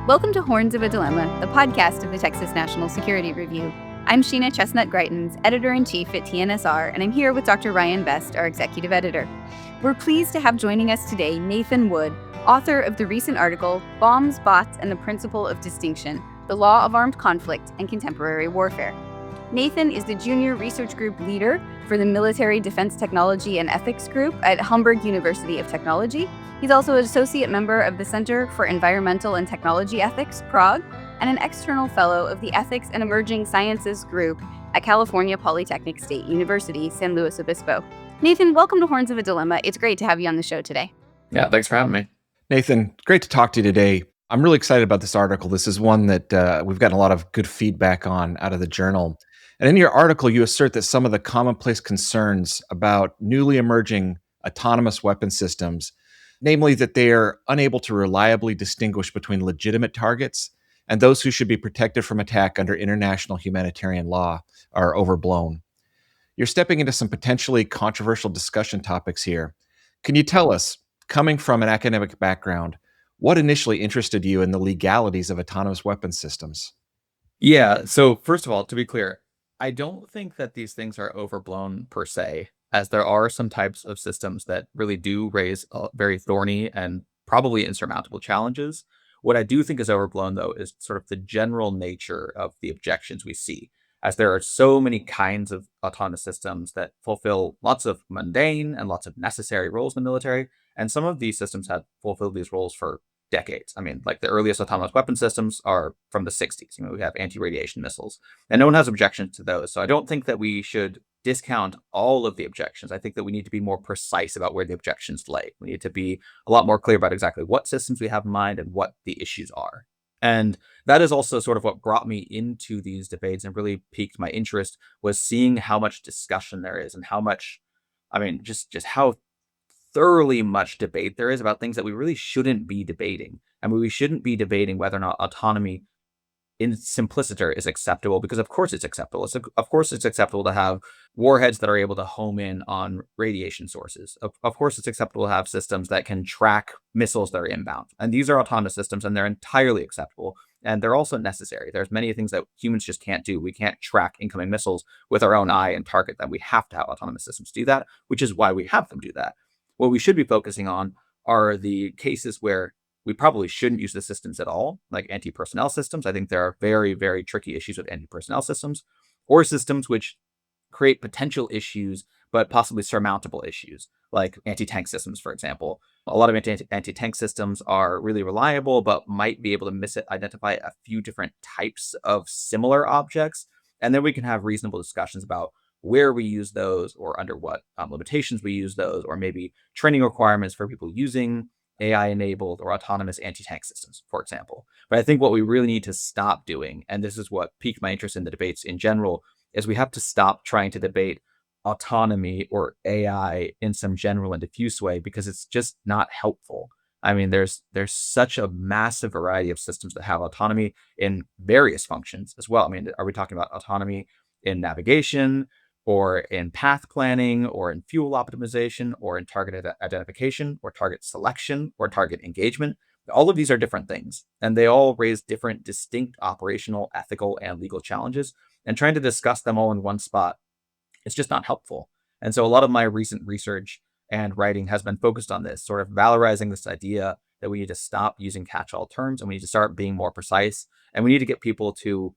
Welcome to Horns of a Dilemma, the podcast of the Texas National Security Review. I'm Sheena Chestnut Greitens, Editor-in-Chief at TNSR, and I'm here with Dr. Ryan Best, our Executive Editor. We're pleased to have joining us today Nathan Wood, author of the recent article, Bombs, Bots, and the Principle of Distinction, The Law of Armed Conflict and Contemporary Warfare. Nathan is the Junior Research Group Leader for the Military Defense Technology and Ethics Group at Hamburg University of Technology. He's also an associate member of the Center for Environmental and Technology Ethics, Prague, and an external fellow of the Ethics and Emerging Sciences Group at California Polytechnic State University, San Luis Obispo. Nathan, welcome to Horns of a Dilemma. It's great to have you on the show today. Yeah, thanks for having me. Nathan, great to talk to you today. I'm really excited about this article. This is one that we've gotten a lot of good feedback on out of the journal. And in your article, you assert that some of the commonplace concerns about newly emerging autonomous weapon systems, namely that they are unable to reliably distinguish between legitimate targets and those who should be protected from attack under international humanitarian law, are overblown. You're stepping into some potentially controversial discussion topics here. Can you tell us, coming from an academic background, what initially interested you in the legalities of autonomous weapon systems? Yeah, so first of all, to be clear, I don't think that these things are overblown per se, as there are some types of systems that really do raise very thorny and probably insurmountable challenges. What I do think is overblown, though, is sort of the general nature of the objections we see, as there are so many kinds of autonomous systems that fulfill lots of mundane and lots of necessary roles in the military. And some of these systems have fulfilled these roles for decades. I mean, like the earliest autonomous weapon systems are from the 60s. We have anti-radiation missiles, and no one has objections to those. So I don't think that we should discount all of the objections. I think that we need to be more precise about where the objections lay. We need to be a lot more clear about exactly what systems we have in mind and what the issues are. And that is also sort of what brought me into these debates and really piqued my interest, was seeing how much discussion there is and how much, just how thoroughly much debate there is about things that we really shouldn't be debating. I mean, we shouldn't be debating whether or not autonomy in simpliciter is acceptable, because of course it's acceptable. Of course it's acceptable to have warheads that are able to home in on radiation sources. Of course it's acceptable to have systems that can track missiles that are inbound. And these are autonomous systems, and they're entirely acceptable. And they're also necessary. There's many things that humans just can't do. We can't track incoming missiles with our own eye and target them. We have to have autonomous systems do that, which is why we have them do that. What we should be focusing on are the cases where we probably shouldn't use the systems at all, like anti-personnel systems. I think there are very, very tricky issues with anti-personnel systems, or systems which create potential issues, but possibly surmountable issues, like anti-tank systems, for example. A lot of anti-tank systems are really reliable, but might be able to misidentify a few different types of similar objects. And then we can have reasonable discussions about where we use those, or under what limitations we use those, or maybe training requirements for people using AI-enabled or autonomous anti-tank systems, for example. But I think what we really need to stop doing, and this is what piqued my interest in the debates in general, is we have to stop trying to debate autonomy or AI in some general and diffuse way, because it's just not helpful. I mean, there's such a massive variety of systems that have autonomy in various functions as well. I mean, are we talking about autonomy in navigation, or in path planning, or in fuel optimization, or in target identification, or target selection, or target engagement? All of these are different things, and they all raise different, distinct operational, ethical, and legal challenges. And trying to discuss them all in one spot is just not helpful. And so a lot of my recent research and writing has been focused on this, sort of valorizing this idea that we need to stop using catch-all terms, and we need to start being more precise, and we need to get people to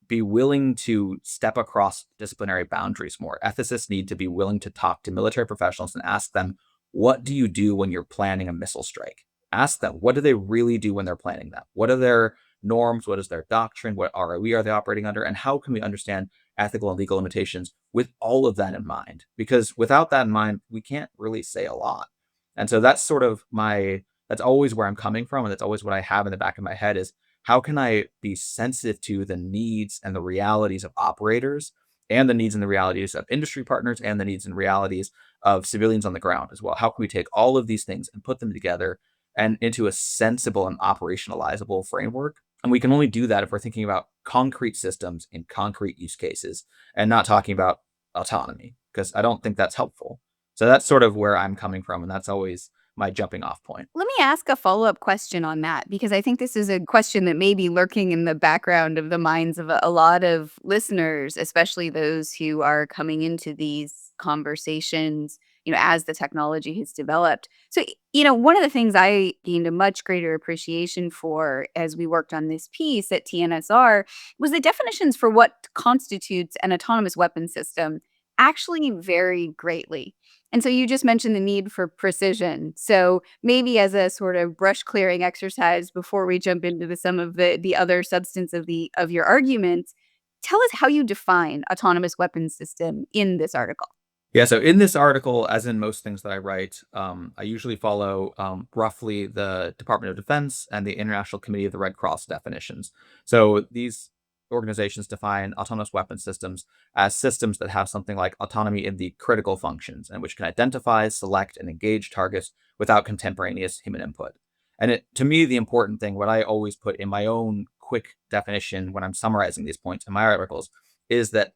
be willing to step across disciplinary boundaries more. Ethicists need to be willing to talk to military professionals and ask them, what do you do when you're planning a missile strike? Ask them, what do they really do when they're planning that? What are their norms? What is their doctrine? What ROE are they operating under? And how can we understand ethical and legal limitations with all of that in mind? Because without that in mind, we can't really say a lot. And so that's sort of that's always where I'm coming from. And that's always what I have in the back of my head is, how can I be sensitive to the needs and the realities of operators, and the needs and the realities of industry partners, and the needs and realities of civilians on the ground as well? How can we take all of these things and put them together and into a sensible and operationalizable framework? And we can only do that if we're thinking about concrete systems in concrete use cases and not talking about autonomy, because I don't think that's helpful. So that's sort of where I'm coming from. And that's always my jumping off point. Let me ask a follow-up question on that, because I think this is a question that may be lurking in the background of the minds of a lot of listeners, especially those who are coming into these conversations, as the technology has developed. So, one of the things I gained a much greater appreciation for as we worked on this piece at TNSR was the definitions for what constitutes an autonomous weapon system actually vary greatly. And so you just mentioned the need for precision. So maybe as a sort of brush clearing exercise before we jump into some of the other substance of your arguments, tell us how you define autonomous weapons system in this article. Yeah, so in this article, as in most things that I write, I usually follow roughly the Department of Defense and the International Committee of the Red Cross definitions. So these organizations define autonomous weapon systems as systems that have something like autonomy in the critical functions and which can identify, select, and engage targets without contemporaneous human input. And to me, the important thing, what I always put in my own quick definition when I'm summarizing these points in my articles, is that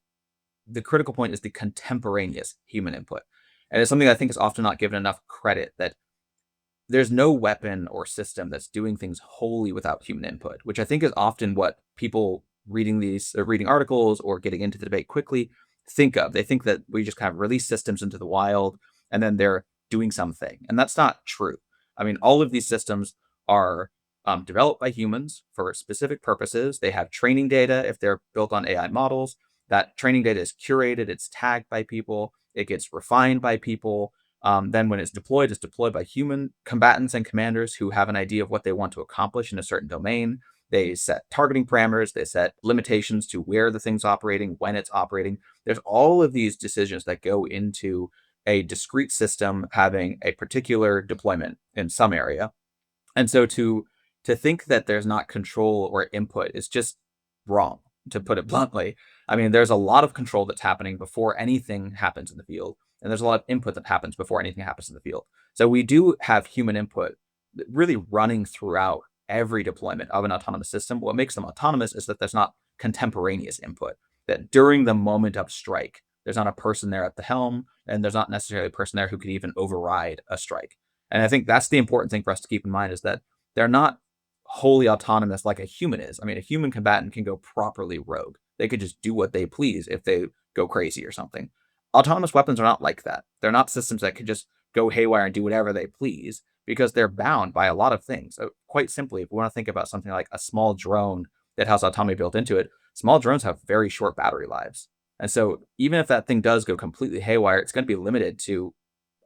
the critical point is the contemporaneous human input. And it's something I think is often not given enough credit, that there's no weapon or system that's doing things wholly without human input, which I think is often what people reading articles or getting into the debate quickly think of. They think that we just kind of release systems into the wild and then they're doing something. And that's not true. I mean, all of these systems are developed by humans for specific purposes. They have training data if they're built on AI models. That training data is curated, it's tagged by people, it gets refined by people. Then when it's deployed by human combatants and commanders who have an idea of what they want to accomplish in a certain domain. They set targeting parameters, they set limitations to where the thing's operating, when it's operating. There's all of these decisions that go into a discrete system having a particular deployment in some area. And so to think that there's not control or input is just wrong, to put it bluntly. I mean, there's a lot of control that's happening before anything happens in the field, and there's a lot of input that happens before anything happens in the field. So we do have human input really running throughout every deployment of an autonomous system. What makes them autonomous is that there's not contemporaneous input, that during the moment of strike, there's not a person there at the helm, and there's not necessarily a person there who could even override a strike. And I think that's the important thing for us to keep in mind, is that they're not wholly autonomous like a human is. I mean, a human combatant can go properly rogue. They could just do what they please if they go crazy or something. Autonomous weapons are not like that. They're not systems that could just go haywire and do whatever they please, because they're bound by a lot of things. So quite simply, if we want to think about something like a small drone that has autonomy built into it, small drones have very short battery lives. And so even if that thing does go completely haywire, it's going to be limited to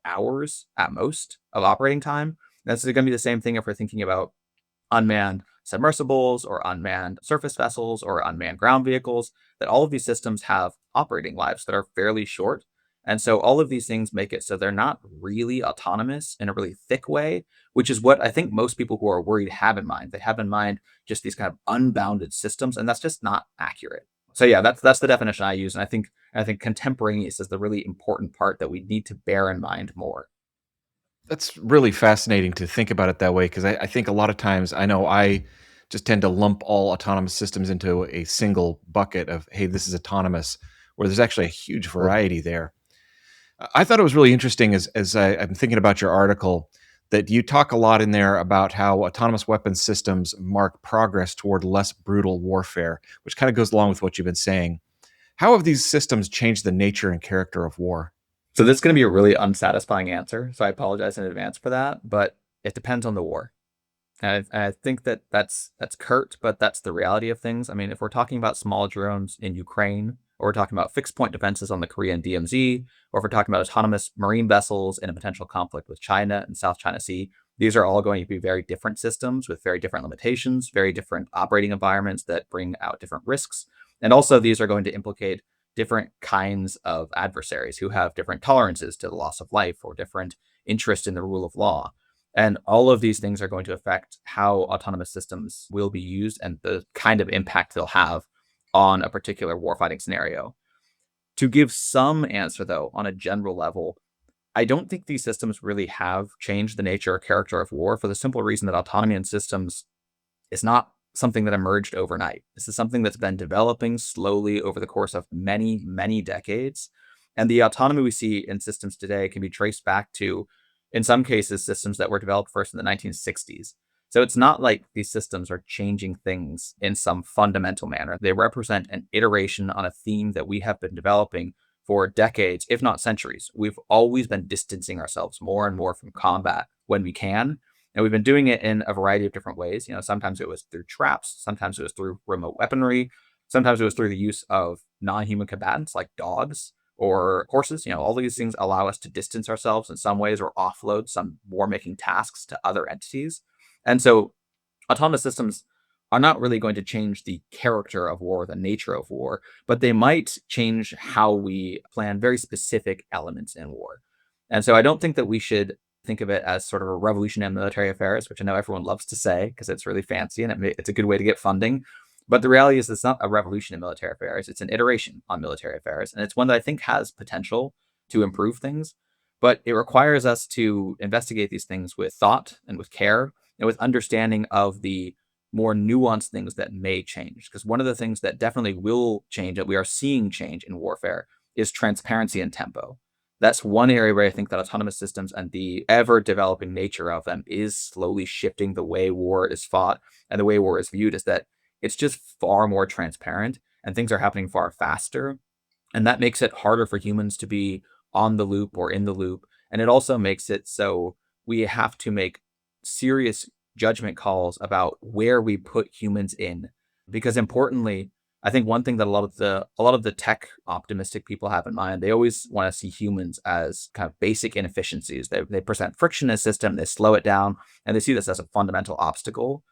hours at most of operating time. That's going to be the same thing if we're thinking about unmanned submersibles or unmanned surface vessels or unmanned ground vehicles, that all of these systems have operating lives that are fairly short. And so all of these things make it so they're not really autonomous in a really thick way, which is what I think most people who are worried have in mind. They have in mind just these kind of unbounded systems, and that's just not accurate. So yeah, that's the definition I use. And I think contemporaneous is the really important part that we need to bear in mind more. That's really fascinating to think about it that way, because I think a lot of times, I know I just tend to lump all autonomous systems into a single bucket of, hey, this is autonomous, where there's actually a huge variety there. I thought it was really interesting I'm thinking about your article, that you talk a lot in there about how autonomous weapons systems mark progress toward less brutal warfare, which kind of goes along with what you've been saying. How have these systems changed the nature and character of war? So this is going to be a really unsatisfying answer. So I apologize in advance for that, but it depends on the war. And I think that's curt, but that's the reality of things. I mean, if we're talking about small drones in Ukraine, or we're talking about fixed point defenses on the Korean DMZ, or if we're talking about autonomous marine vessels in a potential conflict with China and South China Sea, these are all going to be very different systems with very different limitations, very different operating environments that bring out different risks. And also these are going to implicate different kinds of adversaries who have different tolerances to the loss of life or different interest in the rule of law. And all of these things are going to affect how autonomous systems will be used and the kind of impact they'll have on a particular warfighting scenario. To give some answer, though, on a general level, I don't think these systems really have changed the nature or character of war, for the simple reason that autonomy in systems is not something that emerged overnight. This is something that's been developing slowly over the course of many, many decades. And the autonomy we see in systems today can be traced back to in some cases, systems that were developed first in the 1960s. So it's not like these systems are changing things in some fundamental manner. They represent an iteration on a theme that we have been developing for decades, if not centuries. We've always been distancing ourselves more and more from combat when we can. And we've been doing it in a variety of different ways. Sometimes it was through traps, sometimes it was through remote weaponry, sometimes it was through the use of non-human combatants like dogs or horses. All these things allow us to distance ourselves in some ways or offload some war making tasks to other entities. And so autonomous systems are not really going to change the character of war, the nature of war, but they might change how we plan very specific elements in war. And so I don't think that we should think of it as sort of a revolution in military affairs, which I know everyone loves to say because it's really fancy and it's a good way to get funding. But the reality is it's not a revolution in military affairs. It's an iteration on military affairs. And it's one that I think has potential to improve things. But it requires us to investigate these things with thought and with care and with understanding of the more nuanced things that may change. Because one of the things that definitely will change, that we are seeing change in warfare, is transparency and tempo. That's one area where I think that autonomous systems and the ever developing nature of them is slowly shifting the way war is fought and the way war is viewed, is that it's just far more transparent and things are happening far faster. And that makes it harder for humans to be on the loop or in the loop. And it also makes it so we have to make serious judgment calls about where we put humans in. Because importantly, I think one thing that a lot of the tech optimistic people have in mind, they always want to see humans as kind of basic inefficiencies. They present friction in a system, they slow it down, and they see this as a fundamental obstacle.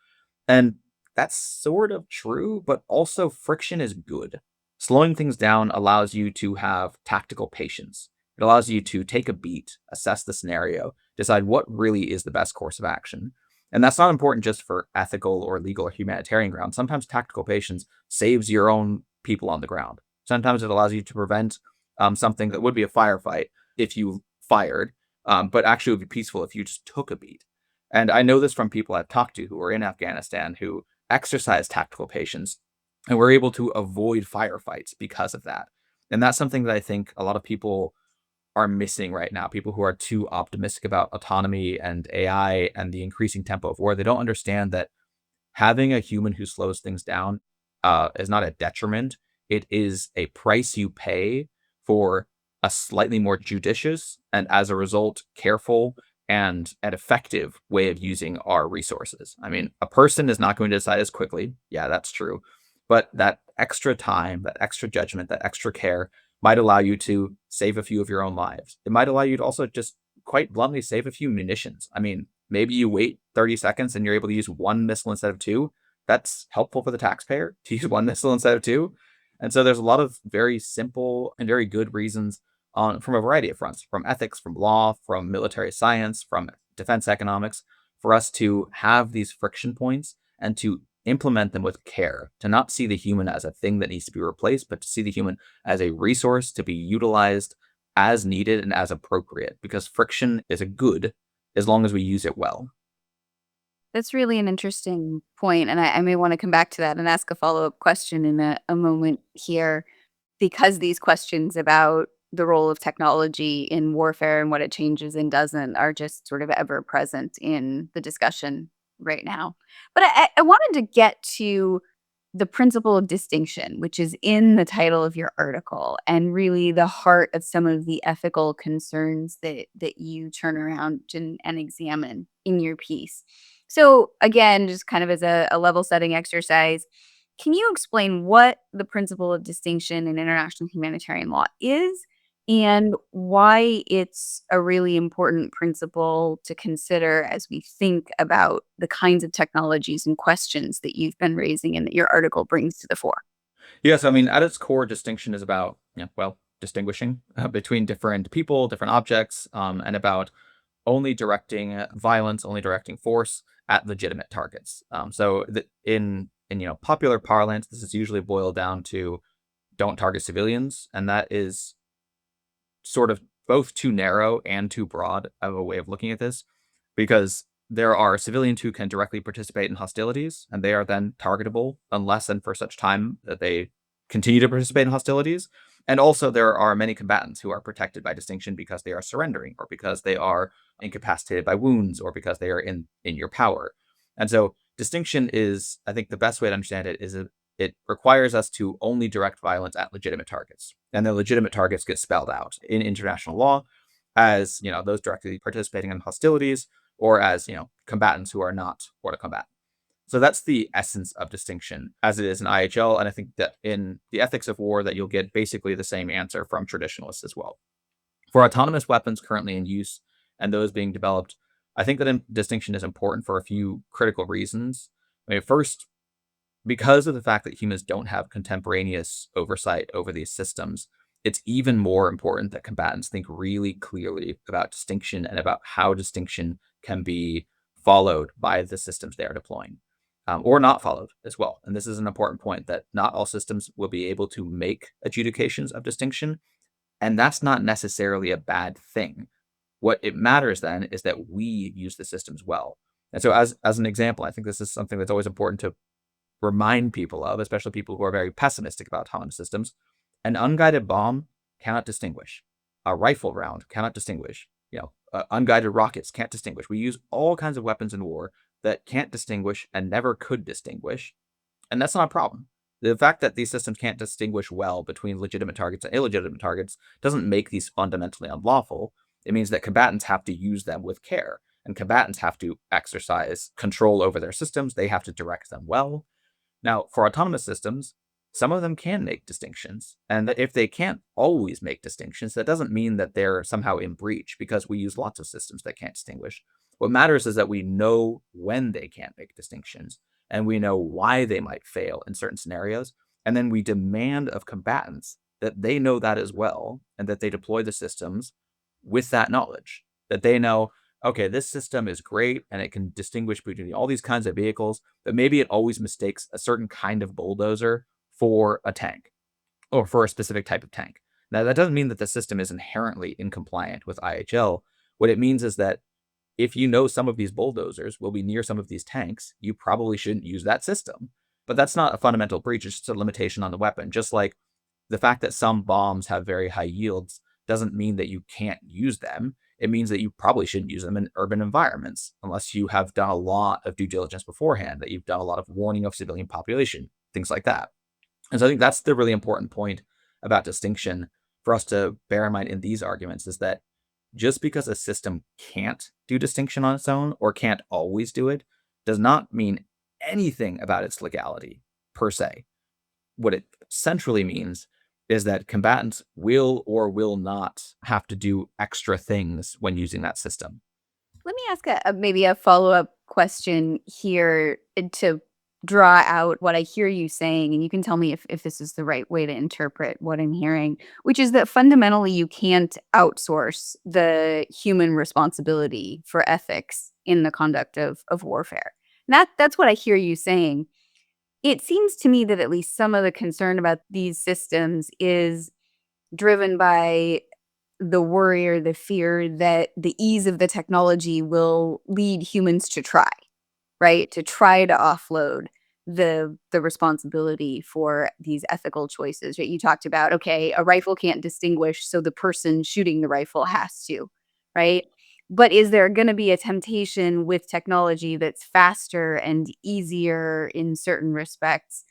And that's sort of true, but also friction is good. Slowing things down allows you to have tactical patience. It allows you to take a beat, assess the scenario, decide what really is the best course of action. And that's not important just for ethical or legal or humanitarian grounds. Sometimes tactical patience saves your own people on the ground. Sometimes it allows you to prevent something that would be a firefight if you fired, but actually would be peaceful if you just took a beat. And I know this from people I've talked to who are in Afghanistan who exercise tactical patience and were able to avoid firefights because of that. And that's something that I think a lot of people are missing right now. People who are too optimistic about autonomy and AI and the increasing tempo of war, they don't understand that having a human who slows things down is not a detriment. It is a price you pay for a slightly more judicious and, as a result, careful and an effective way of using our resources. I mean, a person is not going to decide as quickly. Yeah, that's true. But that extra time, that extra judgment, that extra care might allow you to save a few of your own lives. It might allow you to also just quite bluntly save a few munitions. I mean, maybe you wait 30 seconds and you're able to use one missile instead of two. That's helpful for the taxpayer to use one missile instead of two. And so there's a lot of very simple and very good reasons from a variety of fronts, from ethics, from law, from military science, from defense economics, for us to have these friction points and to implement them with care, to not see the human as a thing that needs to be replaced, but to see the human as a resource to be utilized as needed and as appropriate, because friction is a good as long as we use it well. That's really an interesting point, and I may want to come back to that and ask a follow-up question in a moment here, because these questions about the role of technology in warfare and what it changes and doesn't are just sort of ever present in the discussion right now. But I wanted to get to the principle of distinction, which is in the title of your article, and really the heart of some of the ethical concerns that you turn around and examine in your piece. So again, just kind of as a level setting exercise, can you explain what the principle of distinction in international humanitarian law is and why it's a really important principle to consider as we think about the kinds of technologies and questions that you've been raising and that your article brings to the fore? Yes, I mean, at its core, distinction is about, distinguishing between different people, different objects, and about only directing violence, only directing force at legitimate targets. In popular parlance, this is usually boiled down to don't target civilians, and that is sort of both too narrow and too broad of a way of looking at this, because there are civilians who can directly participate in hostilities, and they are then targetable unless and for such time that they continue to participate in hostilities. And also, there are many combatants who are protected by distinction because they are surrendering or because they are incapacitated by wounds or because they are in your power. And so distinction is, I think the best way to understand it is it requires us to only direct violence at legitimate targets. And the legitimate targets get spelled out in international law as, those directly participating in hostilities or as, combatants who are not for the combat. So that's the essence of distinction as it is in IHL. And I think that in the ethics of war that you'll get basically the same answer from traditionalists as well. For autonomous weapons currently in use and those being developed, I think that distinction is important for a few critical reasons. First, because of the fact that humans don't have contemporaneous oversight over these systems, it's even more important that combatants think really clearly about distinction and about how distinction can be followed by the systems they are deploying, or not followed as well. And this is an important point, that not all systems will be able to make adjudications of distinction, and that's not necessarily a bad thing. What it matters then is that we use the systems well. And so as an example, I think this is something that's always important to remind people of, especially people who are very pessimistic about autonomous systems. An unguided bomb cannot distinguish. A rifle round cannot distinguish. Unguided rockets can't distinguish. We use all kinds of weapons in war that can't distinguish and never could distinguish. And that's not a problem. The fact that these systems can't distinguish well between legitimate targets and illegitimate targets doesn't make these fundamentally unlawful. It means that combatants have to use them with care, and combatants have to exercise control over their systems. They have to direct them well. Now, for autonomous systems, some of them can make distinctions. And if they can't always make distinctions, that doesn't mean that they're somehow in breach, because we use lots of systems that can't distinguish. What matters is that we know when they can't make distinctions, and we know why they might fail in certain scenarios. And then we demand of combatants that they know that as well, and that they deploy the systems with that knowledge, that they know, okay, this system is great and it can distinguish between all these kinds of vehicles, but maybe it always mistakes a certain kind of bulldozer for a tank or for a specific type of tank. Now, that doesn't mean that the system is inherently incompliant with IHL. What it means is that if you know some of these bulldozers will be near some of these tanks, you probably shouldn't use that system. But that's not a fundamental breach. It's just a limitation on the weapon. Just like the fact that some bombs have very high yields doesn't mean that you can't use them. It means that you probably shouldn't use them in urban environments unless you have done a lot of due diligence beforehand, that you've done a lot of warning of civilian population, things like that. And so I think that's the really important point about distinction for us to bear in mind in these arguments, is that just because a system can't do distinction on its own or can't always do it does not mean anything about its legality per se. What it centrally means is that combatants will or will not have to do extra things when using that system. Let me ask maybe a follow-up question here to draw out what I hear you saying, and you can tell me if this is the right way to interpret what I'm hearing, which is that fundamentally you can't outsource the human responsibility for ethics in the conduct of warfare. That's what I hear you saying. It seems to me that at least some of the concern about these systems is driven by the worry or the fear that the ease of the technology will lead humans to try, right? To try to offload the responsibility for these ethical choices, right? You talked about, okay, a rifle can't distinguish, so the person shooting the rifle has to, right? But is there going to be a temptation with technology that's faster and easier in certain respects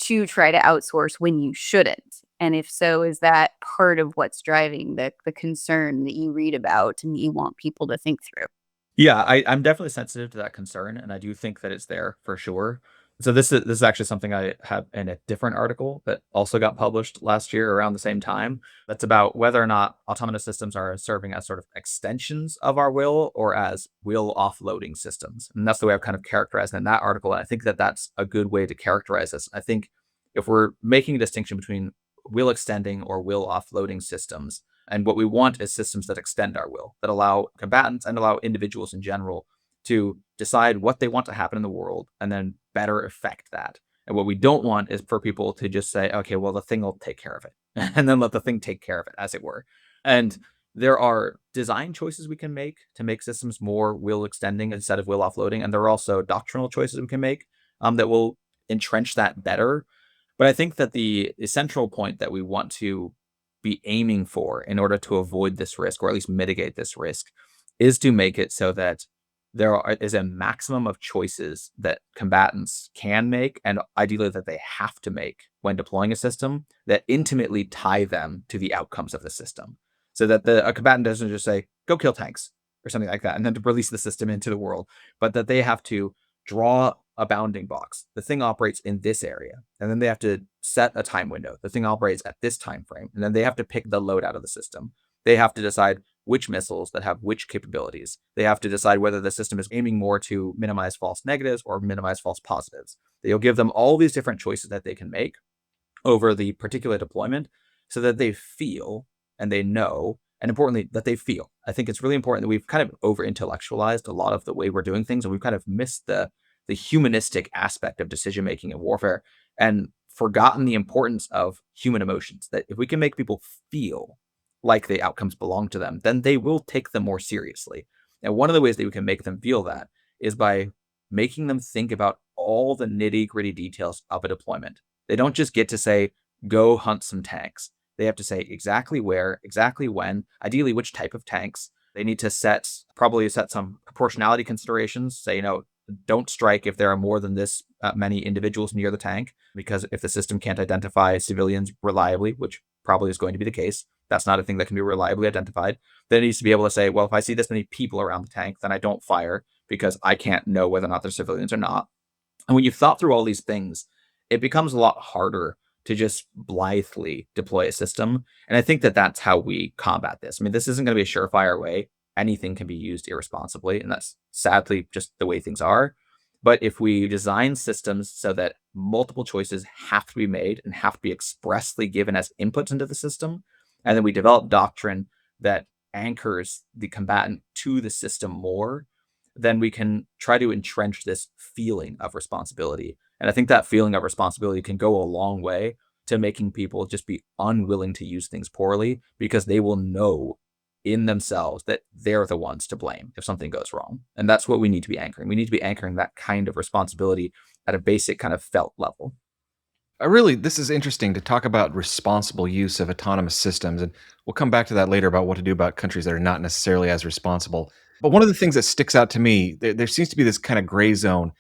to try to outsource when you shouldn't? And if so, is that part of what's driving the concern that you read about and you want people to think through? Yeah, I'm definitely sensitive to that concern, and I do think that it's there for sure. So this is actually something I have in a different article that also got published last year around the same time. That's about whether or not autonomous systems are serving as sort of extensions of our will or as will offloading systems. And that's the way I've kind of characterized it in that article. And I think that that's a good way to characterize this. I think if we're making a distinction between will extending or will offloading systems, and what we want is systems that extend our will, that allow combatants and allow individuals in general to decide what they want to happen in the world and then better affect that. And what we don't want is for people to just say, okay, well, the thing will take care of it, and then let the thing take care of it, as it were. And there are design choices we can make to make systems more will extending instead of will offloading. And there are also doctrinal choices we can make that will entrench that better. But I think that the central point that we want to be aiming for in order to avoid this risk, or at least mitigate this risk, is to make it so that is a maximum of choices that combatants can make, and ideally that they have to make when deploying a system, that intimately tie them to the outcomes of the system. So that a combatant doesn't just say, go kill tanks or something like that, and then to release the system into the world, but that they have to draw a bounding box. The thing operates in this area, and then they have to set a time window. The thing operates at this time frame, and then they have to pick the load out of the system. They have to decide which missiles that have which capabilities. They have to decide whether the system is aiming more to minimize false negatives or minimize false positives. You'll give them all these different choices that they can make over the particular deployment so that they feel and they know, and importantly, that they feel. I think it's really important that we've kind of over-intellectualized a lot of the way we're doing things, and we've kind of missed the humanistic aspect of decision-making in warfare and forgotten the importance of human emotions, that if we can make people feel like the outcomes belong to them, then they will take them more seriously. And one of the ways that we can make them feel that is by making them think about all the nitty-gritty details of a deployment. They don't just get to say, go hunt some tanks. They have to say exactly where, exactly when, ideally which type of tanks. They need to probably set some proportionality considerations. Say, don't strike if there are more than this many individuals near the tank, because if the system can't identify civilians reliably, which probably is going to be the case, that's not a thing that can be reliably identified. Then it needs to be able to say, well, if I see this many people around the tank, then I don't fire because I can't know whether or not they're civilians or not. And when you've thought through all these things, it becomes a lot harder to just blithely deploy a system. And I think that that's how we combat this. I mean, this isn't going to be a surefire way. Anything can be used irresponsibly, and that's sadly just the way things are. But if we design systems so that multiple choices have to be made and have to be expressly given as inputs into the system, and then we develop doctrine that anchors the combatant to the system more, then we can try to entrench this feeling of responsibility. And I think that feeling of responsibility can go a long way to making people just be unwilling to use things poorly, because they will know in themselves that they're the ones to blame if something goes wrong. And that's what we need to be anchoring. We need to be anchoring that kind of responsibility at a basic kind of felt level. This is interesting to talk about responsible use of autonomous systems. And we'll come back to that later about what to do about countries that are not necessarily as responsible. But one of the things that sticks out to me, there seems to be this kind of gray zone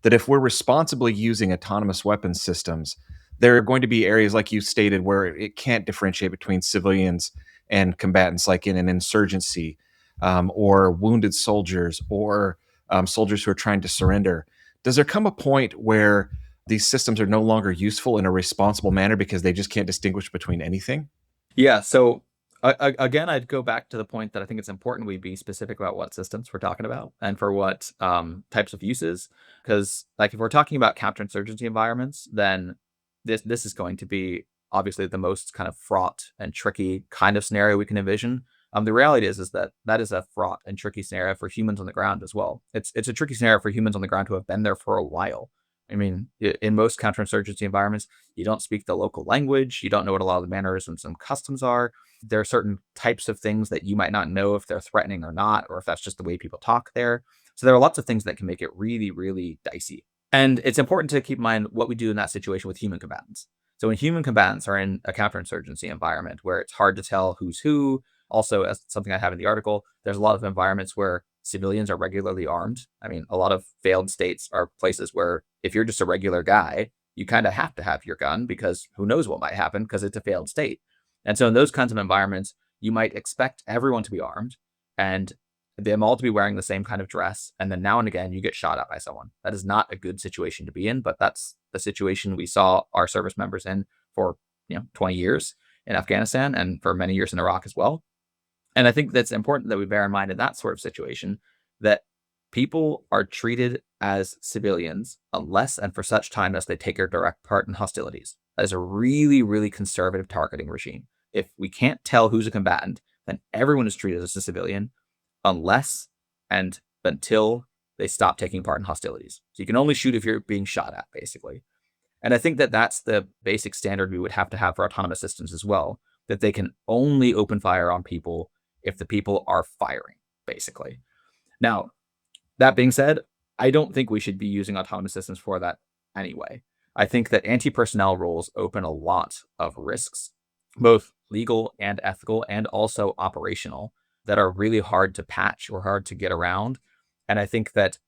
that if we're responsibly using autonomous weapons systems, there are going to be areas, like you stated, where it can't differentiate between civilians and combatants, like in an insurgency, or wounded soldiers, or soldiers who are trying to surrender. Does there come a point where these systems are no longer useful in a responsible manner because they just can't distinguish between anything? Yeah. So again, I'd go back to the point that I think it's important we be specific about what systems we're talking about and for what types of uses. Because like if we're talking about counterinsurgency environments, then this is going to be obviously the most kind of fraught and tricky kind of scenario we can envision. The reality is that is a fraught and tricky scenario for humans on the ground as well. It's a tricky scenario for humans on the ground who have been there for a while. I mean, in most counterinsurgency environments, you don't speak the local language. You don't know what a lot of the mannerisms and customs are. There are certain types of things that you might not know if they're threatening or not, or if that's just the way people talk there. So there are lots of things that can make it really, really dicey. And it's important to keep in mind what we do in that situation with human combatants. So when human combatants are in a counterinsurgency environment where it's hard to tell who's who, also as something I have in the article, there's a lot of environments where civilians are regularly armed. I mean, a lot of failed states are places where if you're just a regular guy, you kind of have to have your gun because who knows what might happen because it's a failed state. And so in those kinds of environments, you might expect everyone to be armed and them all to be wearing the same kind of dress. And then now and again, you get shot at by someone. That is not a good situation to be in, but that's the situation we saw our service members in for 20 years in Afghanistan and for many years in Iraq as well. And I think that's important that we bear in mind in that sort of situation that people are treated as civilians unless and for such time as they take a direct part in hostilities. That is a really, really conservative targeting regime. If we can't tell who's a combatant, then everyone is treated as a civilian unless and until they stop taking part in hostilities. So you can only shoot if you're being shot at, basically. And I think that that's the basic standard we would have to have for autonomous systems as well, that they can only open fire on people if the people are firing, basically. Now, that being said, I don't think we should be using autonomous systems for that anyway. I think that anti-personnel rules open a lot of risks, both legal and ethical, and also operational, that are really hard to patch or hard to get around. And I think that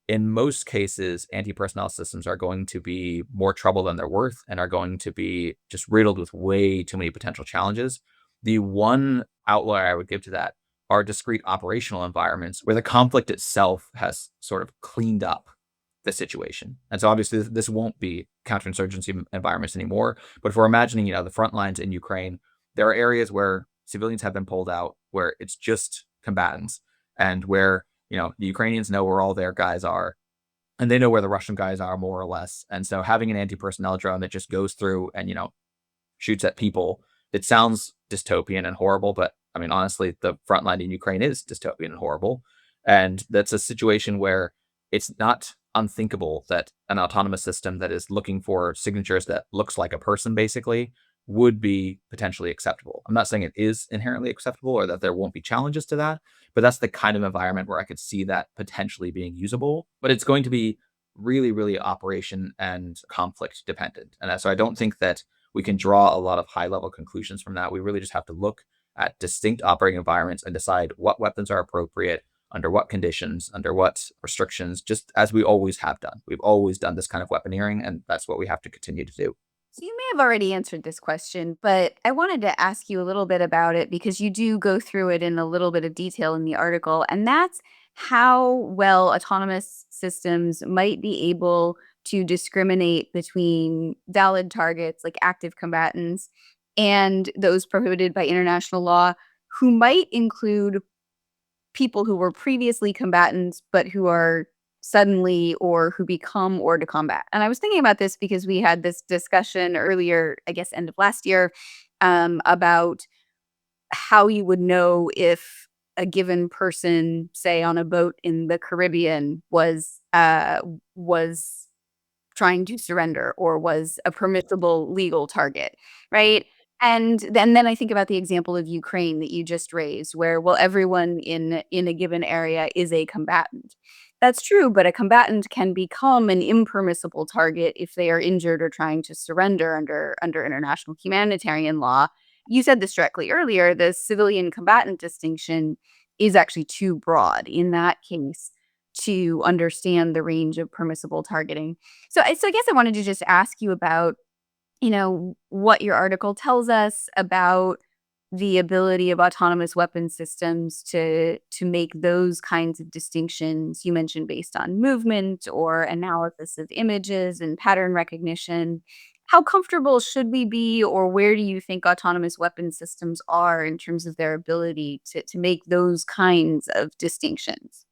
in most cases, anti-personnel systems are going to be more trouble than they're worth and are going to be just riddled with way too many potential challenges. The one outlier I would give to that are discrete operational environments where the conflict itself has sort of cleaned up the situation. And so obviously this won't be counterinsurgency environments anymore. But if we're imagining, the front lines in Ukraine, there are areas where civilians have been pulled out, where it's just combatants, and where the Ukrainians know where all their guys are, and they know where the Russian guys are more or less. And so having an anti-personnel drone that just goes through and, shoots at people, it sounds dystopian and horrible, but I mean, honestly, the front line in Ukraine is dystopian and horrible. And that's a situation where it's not unthinkable that an autonomous system that is looking for signatures that looks like a person basically would be potentially acceptable. I'm not saying it is inherently acceptable or that there won't be challenges to that, but that's the kind of environment where I could see that potentially being usable. But it's going to be really, really operation and conflict dependent. And so I don't think that we can draw a lot of high level conclusions from that. We really just have to look at distinct operating environments and decide what weapons are appropriate, under what conditions, under what restrictions, just as we always have done. We've always done this kind of weaponeering, and that's what we have to continue to do. So you may have already answered this question, but I wanted to ask you a little bit about it because you do go through it in a little bit of detail in the article, and that's how well autonomous systems might be able to discriminate between valid targets like active combatants and those prohibited by international law, who might include people who were previously combatants but who are suddenly or who become hors de combat. And I was thinking about this because we had this discussion earlier, I guess end of last year, about how you would know if a given person, say on a boat in the Caribbean, was trying to surrender or was a permissible legal target, right? And then I think about the example of Ukraine that you just raised, where, well, everyone in a given area is a combatant. That's true, but a combatant can become an impermissible target if they are injured or trying to surrender under international humanitarian law. You said this directly earlier. The civilian combatant distinction is actually too broad in that case to understand the range of permissible targeting. So I guess I wanted to just ask you about, what your article tells us about the ability of autonomous weapon systems to make those kinds of distinctions you mentioned based on movement or analysis of images and pattern recognition. How comfortable should we be, or where do you think autonomous weapon systems are in terms of their ability to make those kinds of distinctions?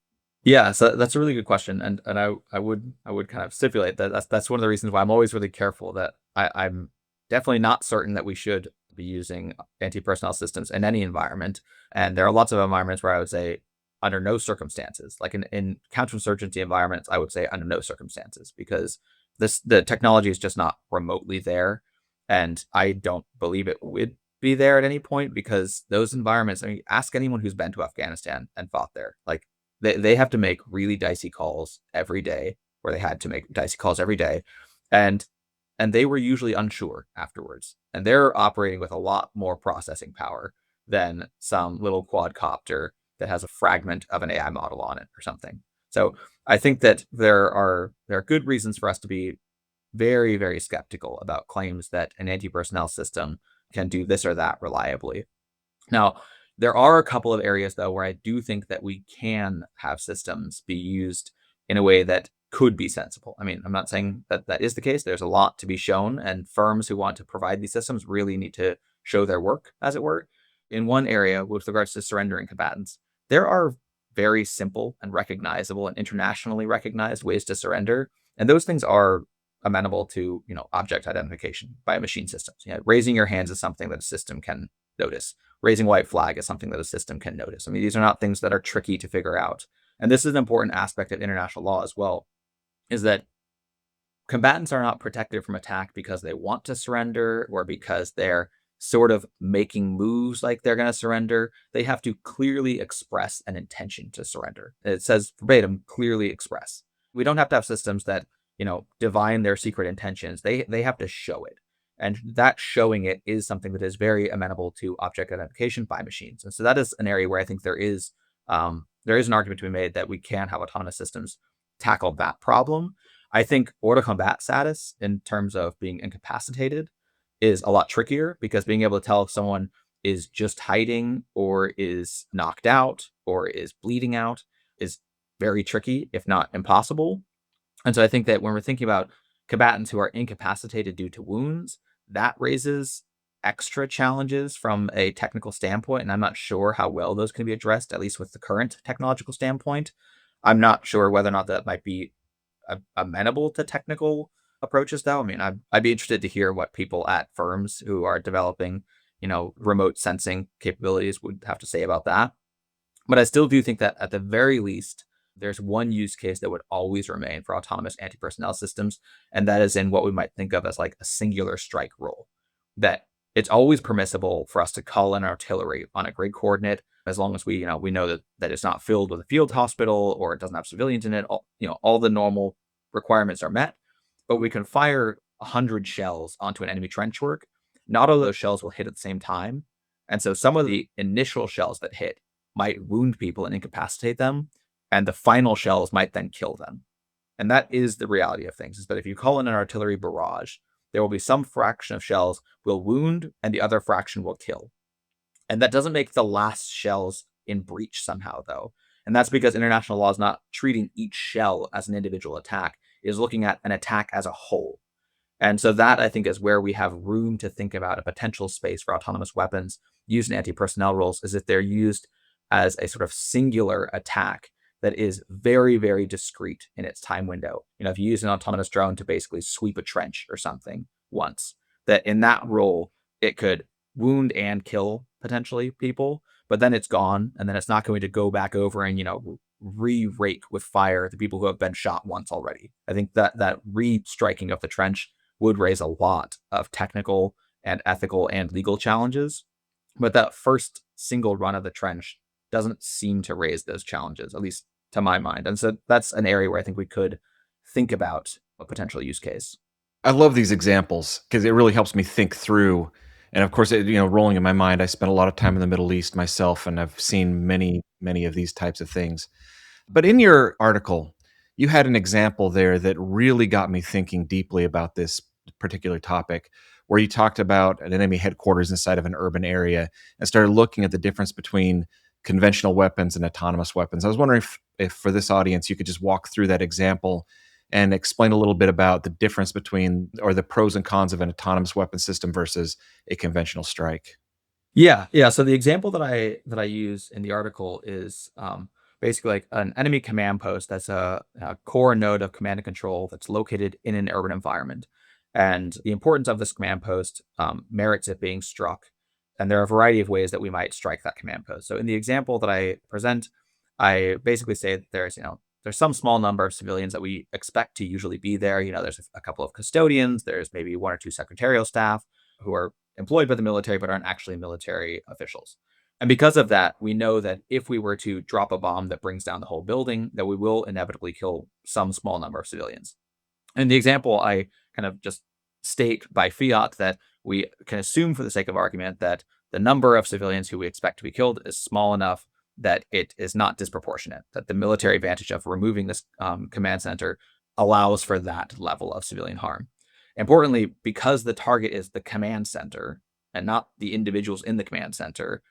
Yeah, so that's a really good question, and I would kind of stipulate that that's one of the reasons why I'm always really careful that I'm definitely not certain that we should be using anti-personnel systems in any environment. And there are lots of environments where I would say under no circumstances, like in counterinsurgency environments, I would say under no circumstances, because the technology is just not remotely there, and I don't believe it would be there at any point, because those environments, I mean, ask anyone who's been to Afghanistan and fought there, like they have to make really dicey calls every day, or they had to make dicey calls every day. And they were usually unsure afterwards. And they're operating with a lot more processing power than some little quadcopter that has a fragment of an AI model on it or something. So I think that there are good reasons for us to be very, very skeptical about claims that an anti-personnel system can do this or that reliably. Now, there are a couple of areas, though, where I do think that we can have systems be used in a way that could be sensible. I mean, I'm not saying that that is the case. There's a lot to be shown, and firms who want to provide these systems really need to show their work, as it were. In one area, with regards to surrendering combatants, there are very simple and recognizable and internationally recognized ways to surrender, and those things are amenable to, object identification by machine systems. Raising your hands is something that a system can notice. Raising white flag is something that a system can notice. I mean, these are not things that are tricky to figure out. And this is an important aspect of international law as well, is that combatants are not protected from attack because they want to surrender or because they're sort of making moves like they're going to surrender. They have to clearly express an intention to surrender. It says verbatim, clearly express. We don't have to have systems that, divine their secret intentions. They have to show it. And that showing it is something that is very amenable to object identification by machines. And so that is an area where I think there is an argument to be made that we can have autonomous systems tackle that problem. I think order combat status in terms of being incapacitated is a lot trickier, because being able to tell if someone is just hiding or is knocked out or is bleeding out is very tricky, if not impossible. And so I think that when we're thinking about combatants who are incapacitated due to wounds, that raises extra challenges from a technical standpoint. And I'm not sure how well those can be addressed, at least with the current technological standpoint. I'm not sure whether or not that might be amenable to technical approaches, though. I mean, I'd be interested to hear what people at firms who are developing, remote sensing capabilities would have to say about that. But I still do think that at the very least, there's one use case that would always remain for autonomous anti-personnel systems, and that is in what we might think of as like a singular strike role. That it's always permissible for us to call in artillery on a grid coordinate, as long as we know that it's not filled with a field hospital or it doesn't have civilians in it. All the normal requirements are met, but we can fire 100 shells onto an enemy trench work. Not all of those shells will hit at the same time. And so some of the initial shells that hit might wound people and incapacitate them, and the final shells might then kill them. And that is the reality of things, is that if you call in an artillery barrage, there will be some fraction of shells will wound and the other fraction will kill. And that doesn't make the last shells in breach somehow, though. And that's because international law is not treating each shell as an individual attack. It is looking at an attack as a whole. And so that, I think, is where we have room to think about a potential space for autonomous weapons used in anti-personnel roles, is if they're used as a sort of singular attack that is very, very discrete in its time window. If you use an autonomous drone to basically sweep a trench or something once, that in that role, it could wound and kill potentially people, but then it's gone, and then it's not going to go back over and, re-rake with fire the people who have been shot once already. I think that re-striking of the trench would raise a lot of technical and ethical and legal challenges, but that first single run of the trench doesn't seem to raise those challenges, at least to my mind. And so that's an area where I think we could think about a potential use case. I love these examples because it really helps me think through. And of course, rolling in my mind, I spent a lot of time in the Middle East myself, and I've seen many, many of these types of things. But in your article, you had an example there that really got me thinking deeply about this particular topic, where you talked about an enemy headquarters inside of an urban area and started looking at the difference between conventional weapons and autonomous weapons. I was wondering if for this audience, you could just walk through that example and explain a little bit about the difference between, or the pros and cons of, an autonomous weapon system versus a conventional strike. Yeah. So the example that I use in the article is basically like an enemy command post that's a core node of command and control that's located in an urban environment. And the importance of this command post merits it being struck. And there are a variety of ways that we might strike that command post. So in the example that I present, I basically say that there's some small number of civilians that we expect to usually be there. There's a couple of custodians, there's maybe one or two secretarial staff who are employed by the military but aren't actually military officials. And because of that, we know that if we were to drop a bomb that brings down the whole building, that we will inevitably kill some small number of civilians. In the example, I kind of just state by fiat that we can assume, for the sake of argument, that the number of civilians who we expect to be killed is small enough that it is not disproportionate, that the military advantage of removing this command center allows for that level of civilian harm. Importantly, because the target is the command center and not the individuals in the command center,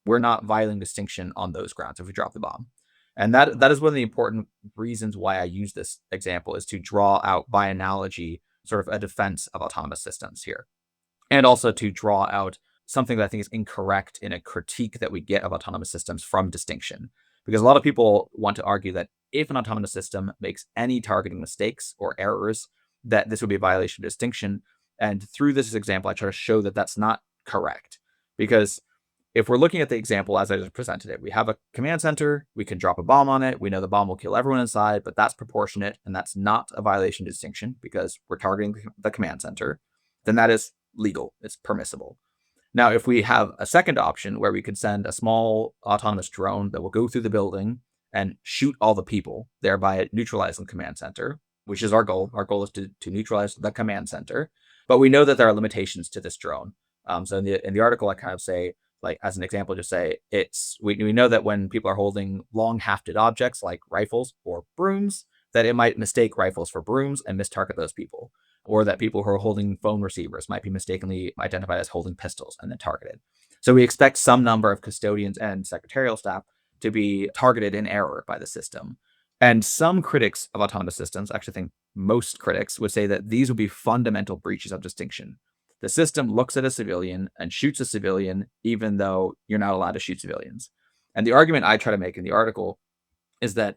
we're not violating distinction on those grounds if we drop the bomb. And that is one of the important reasons why I use this example, is to draw out, by analogy, sort of a defense of autonomous systems here. And also to draw out something that I think is incorrect in a critique that we get of autonomous systems from distinction. Because a lot of people want to argue that if an autonomous system makes any targeting mistakes or errors, that this would be a violation of distinction. And through this example, I try to show that that's not correct. Because if we're looking at the example as I just presented it, we have a command center, we can drop a bomb on it, we know the bomb will kill everyone inside, but that's proportionate, and that's not a violation of distinction because we're targeting the command center, then that is legal, it's permissible. Now, if we have a second option where we could send a small autonomous drone that will go through the building and shoot all the people, thereby neutralizing the command center, which is our goal. Our goal is to neutralize the command center. But we know that there are limitations to this drone. So in the article, I kind of say, like as an example, just say we know that when people are holding long hafted objects like rifles or brooms, that it might mistake rifles for brooms and mistarget those people, or that people who are holding phone receivers might be mistakenly identified as holding pistols and then targeted. So we expect some number of custodians and secretarial staff to be targeted in error by the system. And some critics of autonomous systems, actually think most critics, would say that these would be fundamental breaches of distinction. The system looks at a civilian and shoots a civilian, even though you're not allowed to shoot civilians. And the argument I try to make in the article is that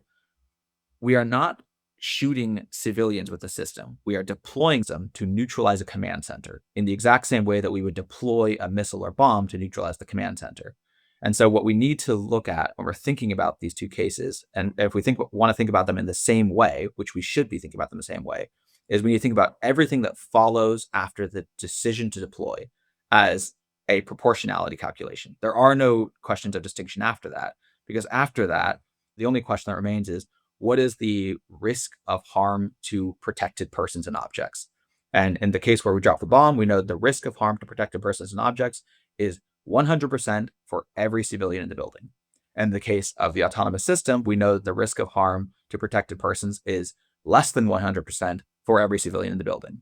we are not shooting civilians with the system. We are deploying them to neutralize a command center in the exact same way that we would deploy a missile or bomb to neutralize the command center. And so what we need to look at when we're thinking about these two cases, and if we want to think about them in the same way, which we should be thinking about them the same way, is we need to think about everything that follows after the decision to deploy as a proportionality calculation. There are no questions of distinction after that, because after that, the only question that remains is, what is the risk of harm to protected persons and objects? And in the case where we drop the bomb, we know the risk of harm to protected persons and objects is 100% for every civilian in the building. In the case of the autonomous system, we know the risk of harm to protected persons is less than 100% for every civilian in the building.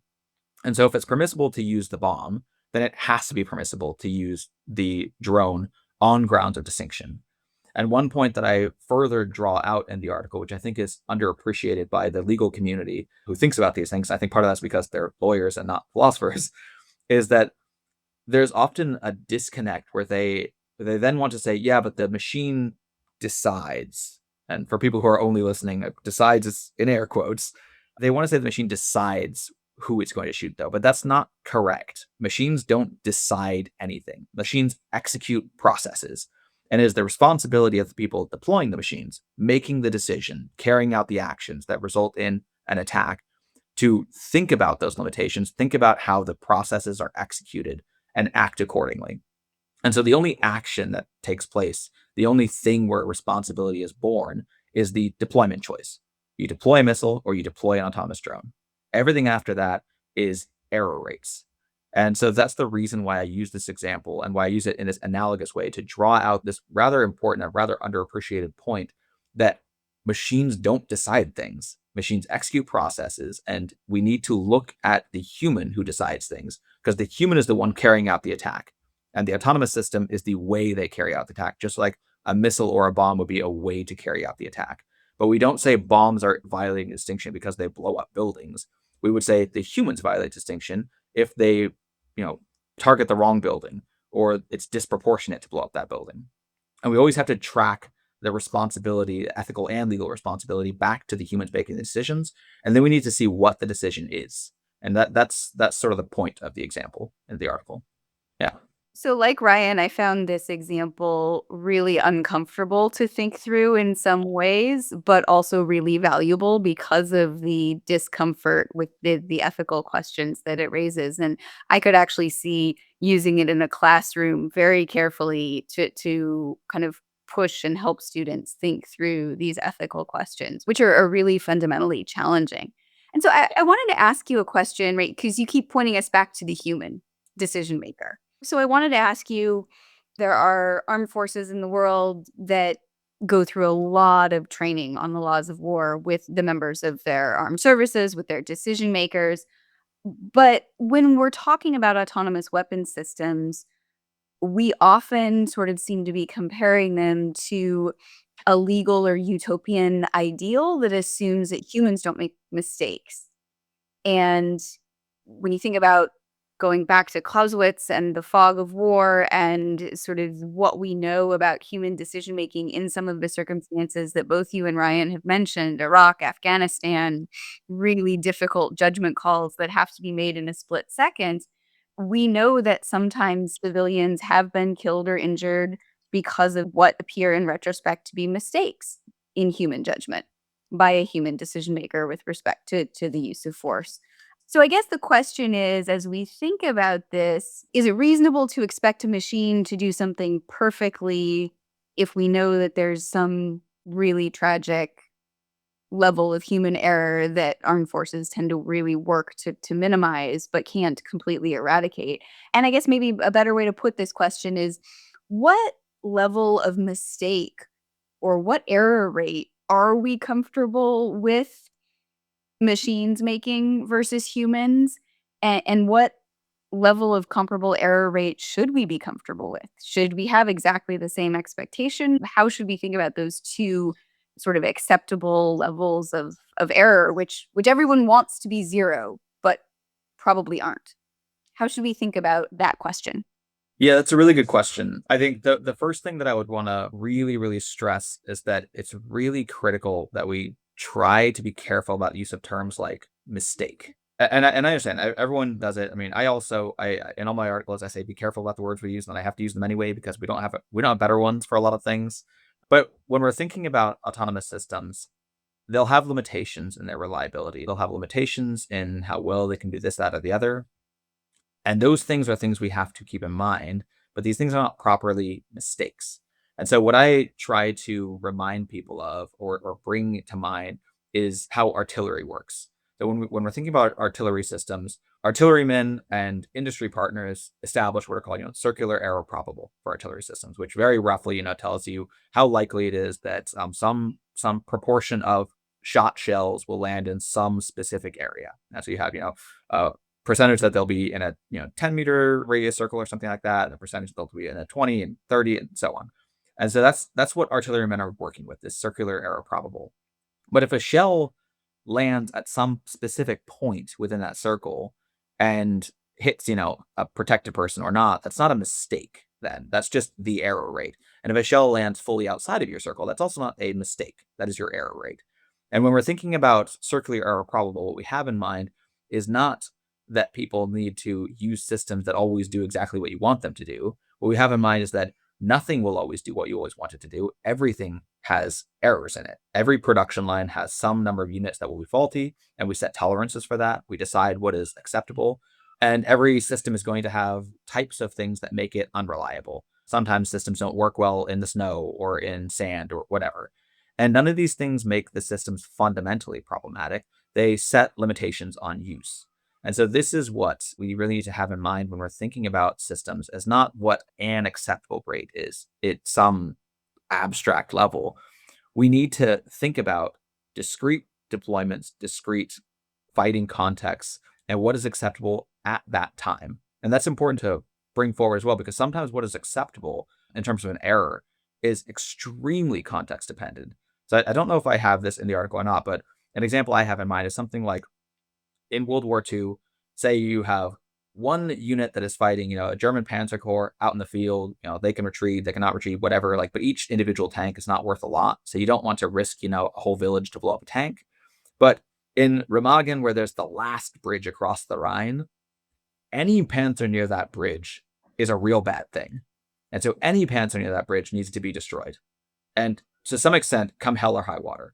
And so if it's permissible to use the bomb, then it has to be permissible to use the drone on grounds of distinction. And one point that I further draw out in the article, which I think is underappreciated by the legal community who thinks about these things, I think part of that's because they're lawyers and not philosophers, is that there's often a disconnect where they then want to say, yeah, but the machine decides. And for people who are only listening, decides is in air quotes. They want to say the machine decides who it's going to shoot, though, but that's not correct. Machines don't decide anything. Machines execute processes. And it is the responsibility of the people deploying the machines, making the decision, carrying out the actions that result in an attack, to think about those limitations, think about how the processes are executed, and act accordingly. And so the only action that takes place, the only thing where responsibility is born, is the deployment choice. You deploy a missile or you deploy an autonomous drone. Everything after that is error rates. And so that's the reason why I use this example and why I use it in this analogous way to draw out this rather important and rather underappreciated point that machines don't decide things. Machines execute processes, and we need to look at the human who decides things, because the human is the one carrying out the attack. And the autonomous system is the way they carry out the attack, just like a missile or a bomb would be a way to carry out the attack. But we don't say bombs are violating distinction because they blow up buildings. We would say the humans violate distinction if they, target the wrong building, or it's disproportionate to blow up that building. And we always have to track the responsibility, ethical and legal responsibility, back to the humans making the decisions. And then we need to see what the decision is. And that's sort of the point of the example in the article. Yeah. So like Ryan, I found this example really uncomfortable to think through in some ways, but also really valuable because of the discomfort with the ethical questions that it raises. And I could actually see using it in a classroom very carefully to kind of push and help students think through these ethical questions, which are really fundamentally challenging. And so I wanted to ask you a question, right? Because you keep pointing us back to the human decision maker. So I wanted to ask you, there are armed forces in the world that go through a lot of training on the laws of war with the members of their armed services, with their decision makers. But when we're talking about autonomous weapon systems, we often sort of seem to be comparing them to a legal or utopian ideal that assumes that humans don't make mistakes. And when you think about going back to Clausewitz and the fog of war and sort of what we know about human decision making in some of the circumstances that both you and Ryan have mentioned, Iraq, Afghanistan, really difficult judgment calls that have to be made in a split second, we know that sometimes civilians have been killed or injured because of what appear in retrospect to be mistakes in human judgment by a human decision maker with respect to the use of force. So I guess the question is, as we think about this, is it reasonable to expect a machine to do something perfectly if we know that there's some really tragic level of human error that armed forces tend to really work to minimize but can't completely eradicate. And I guess maybe a better way to put this question is, what level of mistake or what error rate are we comfortable with machines making versus humans? And what level of comparable error rate should we be comfortable with? Should we have exactly the same expectation? How should we think about those two sort of acceptable levels of error, which everyone wants to be zero, but probably aren't? How should we think about that question? Yeah, that's a really good question. I think the first thing that I would want to really, really stress is that it's really critical that we try to be careful about the use of terms like mistake. And I understand everyone does it. I mean, I in all my articles I say be careful about the words we use, and I have to use them anyway because we don't have better ones for a lot of things. But when we're thinking about autonomous systems, they'll have limitations in their reliability. They'll have limitations in how well they can do this, that, or the other. And those things are things we have to keep in mind, but these things are not properly mistakes. And so what I try to remind people of or bring to mind is how artillery works. So when we're thinking about artillery systems, artillerymen and industry partners establish what are called, circular error probable for artillery systems, which very roughly, tells you how likely it is that some proportion of shot shells will land in some specific area. And so you have, uh, percentage that they'll be in a 10-meter radius circle or something like that, the percentage they'll be in a 20 and 30 and so on. And so that's what artillerymen are working with, this circular error probable. But if a shell lands at some specific point within that circle and hits, a protected person or not, that's not a mistake then. That's just the error rate. And if a shell lands fully outside of your circle, that's also not a mistake. That is your error rate. And when we're thinking about circular error probable, what we have in mind is not that people need to use systems that always do exactly what you want them to do. What we have in mind is that nothing will always do what you always want it to do. Everything has errors in it. Every production line has some number of units that will be faulty, and we set tolerances for that. We decide what is acceptable. And every system is going to have types of things that make it unreliable. Sometimes systems don't work well in the snow or in sand or whatever. And none of these things make the systems fundamentally problematic. They set limitations on use. And so this is what we really need to have in mind when we're thinking about systems, as not what an acceptable rate is at some abstract level. We need to think about discrete deployments, discrete fighting contexts, and what is acceptable at that time. And that's important to bring forward as well, because sometimes what is acceptable in terms of an error is extremely context dependent. So I don't know if I have this in the article or not, but an example I have in mind is something like in World War II, say you have one unit that is fighting, a German Panzer Corps out in the field, they can retreat, they cannot retreat, whatever, but each individual tank is not worth a lot. So you don't want to risk, a whole village to blow up a tank. But in Remagen, where there's the last bridge across the Rhine, any panzer near that bridge is a real bad thing. And so any panzer near that bridge needs to be destroyed. And to some extent, come hell or high water.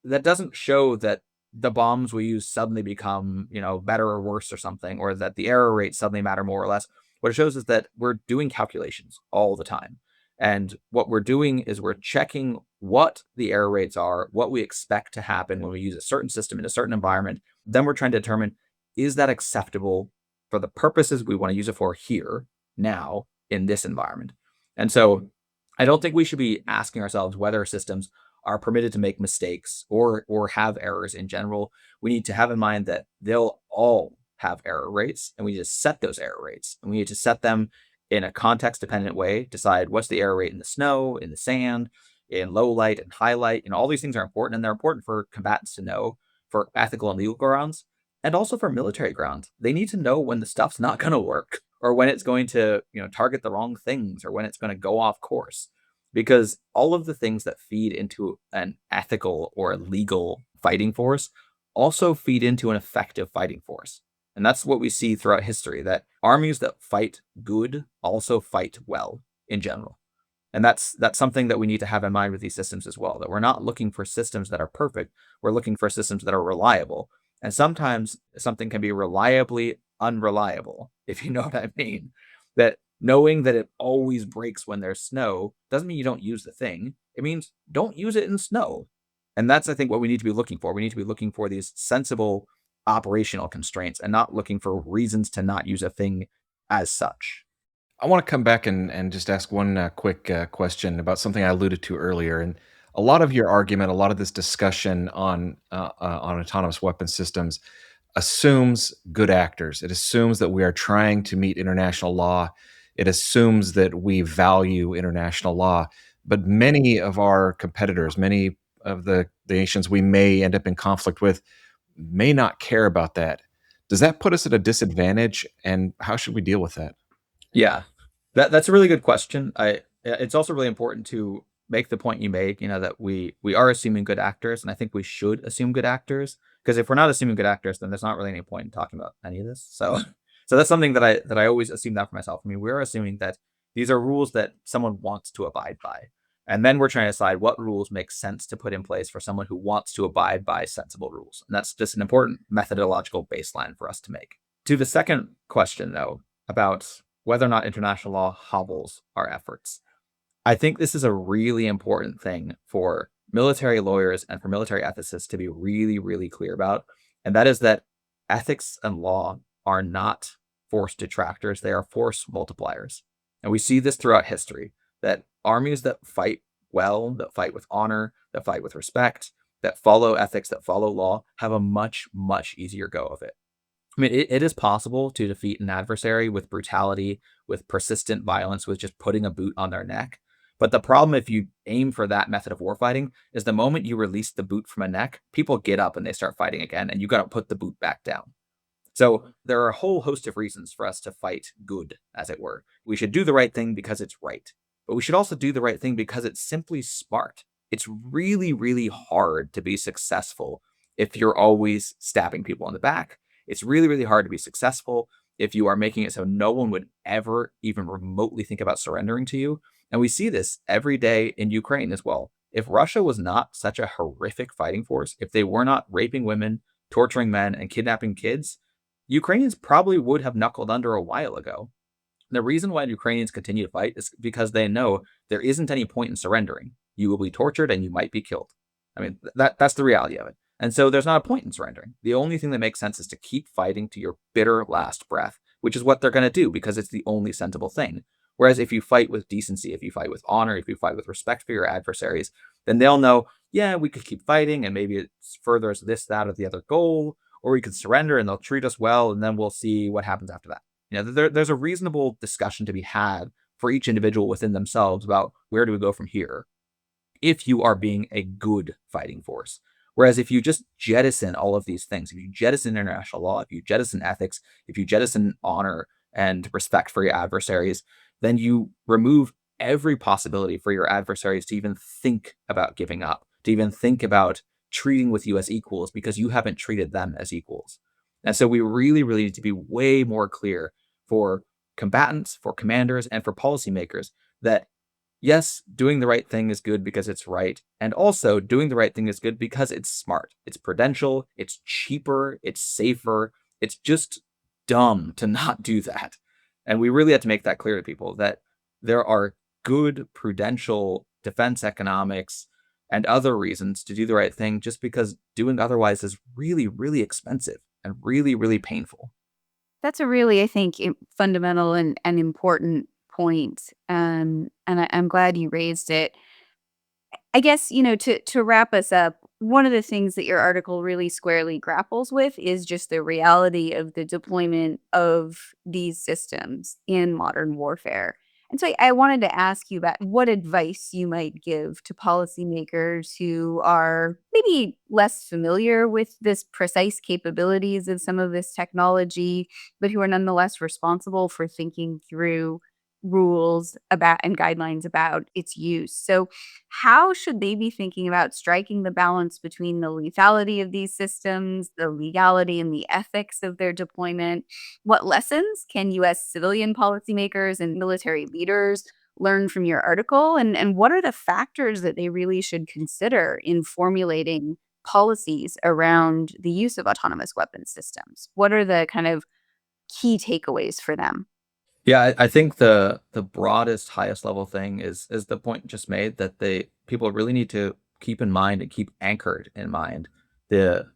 That doesn't show that the bombs we use suddenly become, better or worse or something, or that the error rates suddenly matter more or less. What it shows is that we're doing calculations all the time. And what we're doing is we're checking what the error rates are, what we expect to happen when we use a certain system in a certain environment. Then we're trying to determine, is that acceptable for the purposes we want to use it for here, now, in this environment? And so I don't think we should be asking ourselves whether systems are permitted to make mistakes or have errors in general. We need to have in mind that they'll all have error rates, and we need to set those error rates, and we need to set them in a context dependent way. Decide what's the error rate in the snow, in the sand, in low light and high light. All these things are important, and they're important for combatants to know for ethical and legal grounds, and also for military grounds. They need to know when the stuff's not going to work, or when it's going to target the wrong things, or when it's going to go off course. Because all of the things that feed into an ethical or legal fighting force also feed into an effective fighting force. And that's what we see throughout history, that armies that fight good also fight well in general. And that's something that we need to have in mind with these systems as well, that we're not looking for systems that are perfect. We're looking for systems that are reliable. And sometimes something can be reliably unreliable, if you know what I mean. That knowing that it always breaks when there's snow doesn't mean you don't use the thing. It means don't use it in snow. And that's, I think, what we need to be looking for. We need to be looking for these sensible operational constraints and not looking for reasons to not use a thing as such. I want to come back and just ask one quick question about something I alluded to earlier. And a lot of your argument, a lot of this discussion on autonomous weapon systems assumes good actors. It assumes that we are trying to meet international law. It assumes that we value international law. But many of our competitors, many of the nations we may end up in conflict with, may not care about that. Does that put us at a disadvantage? And how should we deal with that? Yeah, that's a really good question. It's also really important to make the point you made, that we are assuming good actors, and I think we should assume good actors, because if we're not assuming good actors, then there's not really any point in talking about any of this. So, so that's something that I always assume that for myself. I mean, we're assuming that these are rules that someone wants to abide by, and then we're trying to decide what rules make sense to put in place for someone who wants to abide by sensible rules, and that's just an important methodological baseline for us to make. To the second question, though, about whether or not international law hobbles our efforts. I think this is a really important thing for military lawyers and for military ethicists to be really, really clear about. And that is that ethics and law are not force detractors, they are force multipliers. And we see this throughout history, that armies that fight well, that fight with honor, that fight with respect, that follow ethics, that follow law, have a much, much easier go of it. I mean, it is possible to defeat an adversary with brutality, with persistent violence, with just putting a boot on their neck. But the problem, if you aim for that method of warfighting, is the moment you release the boot from a neck, people get up and they start fighting again, and you got to put the boot back down. So there are a whole host of reasons for us to fight good, as it were. We should do the right thing because it's right, but we should also do the right thing because it's simply smart. It's really, really hard to be successful if you're always stabbing people in the back. It's really, really hard to be successful if you are making it so no one would ever even remotely think about surrendering to you. And we see this every day in Ukraine as well. If Russia was not such a horrific fighting force, if they were not raping women, torturing men, and kidnapping kids, Ukrainians probably would have knuckled under a while ago. The reason why Ukrainians continue to fight is because they know there isn't any point in surrendering. You will be tortured and you might be killed. I mean, that's the reality of it. And so there's not a point in surrendering. The only thing that makes sense is to keep fighting to your bitter last breath, which is what they're going to do because it's the only sensible thing. Whereas if you fight with decency, if you fight with honor, if you fight with respect for your adversaries, then they'll know, yeah, we could keep fighting and maybe it furthers this, that, or the other goal, or we could surrender and they'll treat us well and then we'll see what happens after that. There's a reasonable discussion to be had for each individual within themselves about where do we go from here if you are being a good fighting force. Whereas if you just jettison all of these things, if you jettison international law, if you jettison ethics, if you jettison honor and respect for your adversaries, then you remove every possibility for your adversaries to even think about giving up, to even think about treating with you as equals because you haven't treated them as equals. And so we really, really need to be way more clear for combatants, for commanders, and for policymakers that yes, doing the right thing is good because it's right. And also doing the right thing is good because it's smart. It's prudential. It's cheaper. It's safer. It's just dumb to not do that. And we really have to make that clear to people that there are good prudential defense economics and other reasons to do the right thing just because doing otherwise is really, really expensive and really, really painful. That's a really, I think, fundamental and important point. I'm glad you raised it. I guess, to wrap us up, one of the things that your article really squarely grapples with is just the reality of the deployment of these systems in modern warfare. And so I wanted to ask you about what advice you might give to policymakers who are maybe less familiar with this precise capabilities of some of this technology, but who are nonetheless responsible for thinking through rules about and guidelines about its use. So how should they be thinking about striking the balance between the lethality of these systems, the legality and the ethics of their deployment? What lessons can U.S. civilian policymakers and military leaders learn from your article? And what are the factors that they really should consider in formulating policies around the use of autonomous weapons systems? What are the kind of key takeaways for them? Yeah, I think the broadest, highest level thing is the point just made that people really need to keep in mind and keep anchored in mind the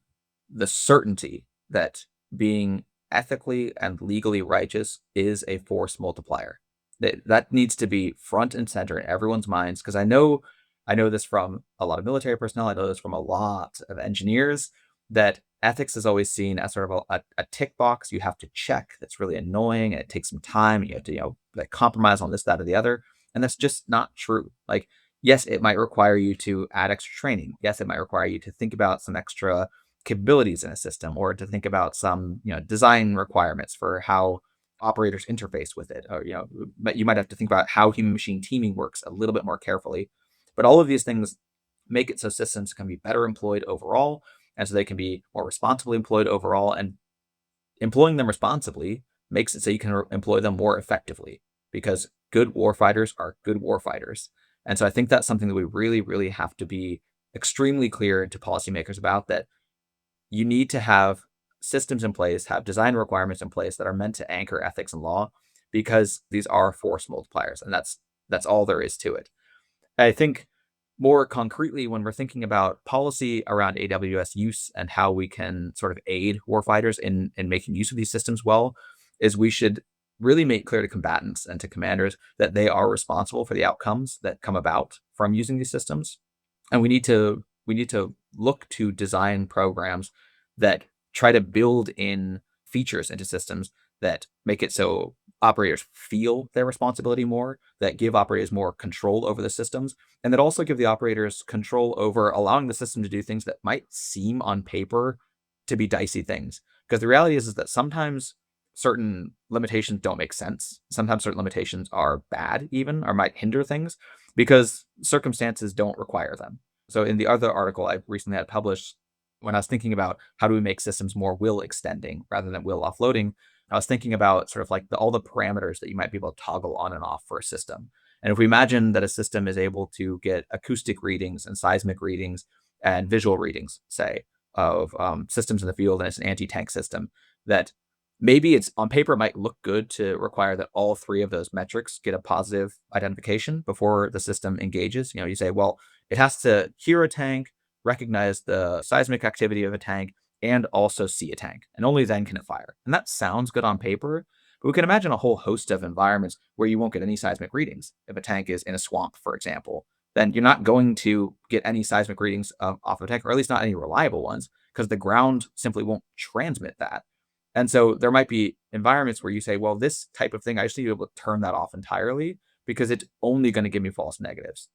certainty that being ethically and legally righteous is a force multiplier. That needs to be front and center in everyone's minds, because I know this from a lot of military personnel. I know this from a lot of engineers, that ethics is always seen as sort of a tick box you have to check. That's really annoying, and it takes some time. You have to, like, compromise on this, that, or the other, and that's just not true. Like, yes, it might require you to add extra training. Yes, it might require you to think about some extra capabilities in a system, or to think about some, design requirements for how operators interface with it, or but you might have to think about how human machine teaming works a little bit more carefully. But all of these things make it so systems can be better employed overall, and so they can be more responsibly employed overall, and employing them responsibly makes it so you can employ them more effectively, because good warfighters are good warfighters. And so I think that's something that we really, really have to be extremely clear to policymakers about, that you need to have systems in place, have design requirements in place that are meant to anchor ethics and law, because these are force multipliers, and that's all there is to it. I think more concretely, when we're thinking about policy around AWS use and how we can sort of aid warfighters in making use of these systems well, is we should really make clear to combatants and to commanders that they are responsible for the outcomes that come about from using these systems. And we need to look to design programs that try to build in features into systems that make it so operators feel their responsibility more, that give operators more control over the systems, and that also give the operators control over allowing the system to do things that might seem on paper to be dicey things. Because the reality is that sometimes certain limitations don't make sense. Sometimes certain limitations are bad, even, or might hinder things, because circumstances don't require them. So in the other article I recently had published, when I was thinking about how do we make systems more will extending rather than will offloading, I was thinking about sort of like all the parameters that you might be able to toggle on and off for a system. And if we imagine that a system is able to get acoustic readings and seismic readings and visual readings, say, of systems in the field, and it's an anti-tank system, that maybe it's on paper might look good to require that all three of those metrics get a positive identification before the system engages. You say, well, it has to hear a tank, recognize the seismic activity of a tank, and also see a tank, and only then can it fire. And that sounds good on paper, but we can imagine a whole host of environments where you won't get any seismic readings. If a tank is in a swamp, for example, then you're not going to get any seismic readings off of a tank, or at least not any reliable ones, because the ground simply won't transmit that. And so there might be environments where you say, well, this type of thing, I just need to be able to turn that off entirely, because it's only going to give me false negatives.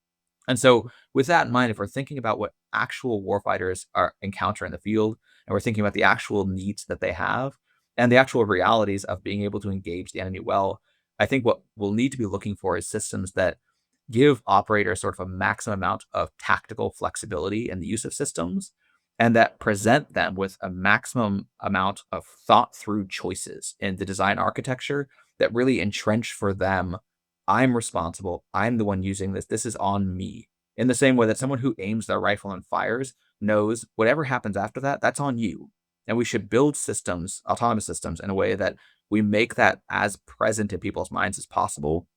And so with that in mind, if we're thinking about what actual warfighters are encounter in the field, and we're thinking about the actual needs that they have and the actual realities of being able to engage the enemy well, I think what we'll need to be looking for is systems that give operators sort of a maximum amount of tactical flexibility in the use of systems, and that present them with a maximum amount of thought through choices in the design architecture that really entrench for them, I'm responsible, I'm the one using this, this is on me. In the same way that someone who aims their rifle and fires knows whatever happens after that, that's on you. And we should build systems, autonomous systems, in a way that we make that as present in people's minds as possible,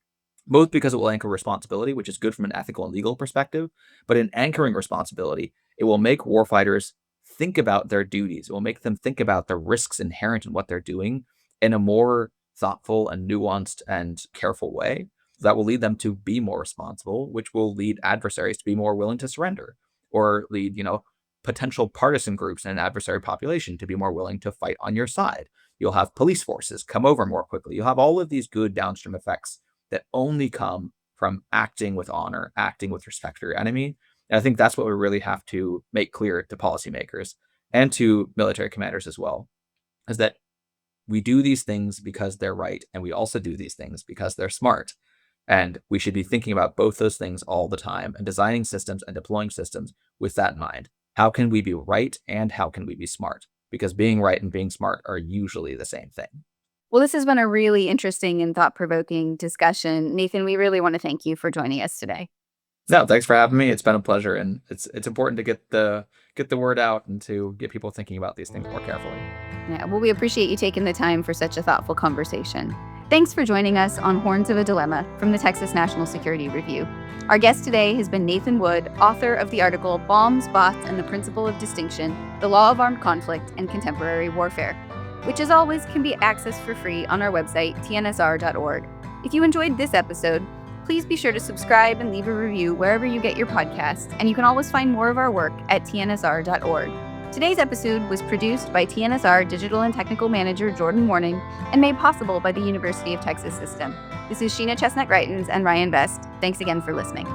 both because it will anchor responsibility, which is good from an ethical and legal perspective, but in anchoring responsibility, it will make warfighters think about their duties. It will make them think about the risks inherent in what they're doing in a more thoughtful and nuanced and careful way that will lead them to be more responsible, which will lead adversaries to be more willing to surrender, or lead, potential partisan groups in an adversary population to be more willing to fight on your side. You'll have police forces come over more quickly. You'll have all of these good downstream effects that only come from acting with honor, acting with respect for your enemy. And I think that's what we really have to make clear to policymakers and to military commanders as well, is that we do these things because they're right, and we also do these things because they're smart. And we should be thinking about both those things all the time, and designing systems and deploying systems with that in mind. How can we be right, and how can we be smart? Because being right and being smart are usually the same thing. Well, this has been a really interesting and thought-provoking discussion. Nathan, we really want to thank you for joining us today. No, thanks for having me. It's been a pleasure, and it's important to get the word out and to get people thinking about these things more carefully. Yeah, well, we appreciate you taking the time for such a thoughtful conversation. Thanks for joining us on Horns of a Dilemma from the Texas National Security Review. Our guest today has been Nathan Wood, author of the article Bombs, Bots, and the Principle of Distinction, The Law of Armed Conflict and Contemporary Warfare, which as always can be accessed for free on our website, tnsr.org. If you enjoyed this episode, please be sure to subscribe and leave a review wherever you get your podcasts, and you can always find more of our work at tnsr.org. Today's episode was produced by TNSR Digital and Technical Manager Jordan Warning and made possible by the University of Texas System. This is Sheena Chestnut Greitens and Ryan Best. Thanks again for listening.